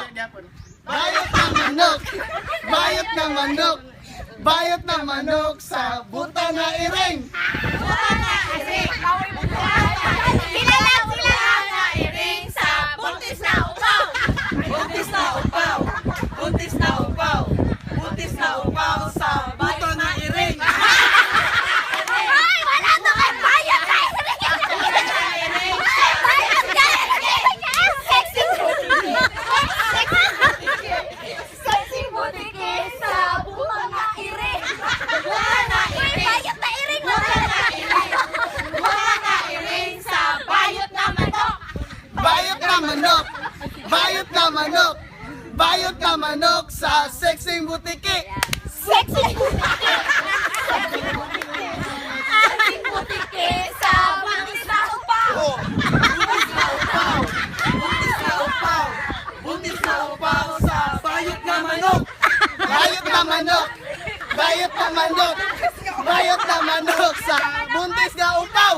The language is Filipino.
Bayot na manok. Bayot na manok. Bayot na manok sa buta na iring. Kilala na iring sa buntis na upaw. Buntis na upaw. Buntis na upaw. Buntis na upaw sa buta na iring. Ay, wala to kay bayot na iring. Bayot na iring. Sexy butiki sa buta na iring. Buta na iring. Bayot na iring. Buta na iring sa bayot na manok. Bayot na manok. Bayot na manok. Bayot na manok sa sexy butiki. Sexy butiki. Sexy butiki sa buntis na upaw. Buntis na upaw. Buntis na upaw. Buntis na upaw sa bayot na manok. Bayot na manok. Bayot na manok. Bayot na manok sa buntis na upaw.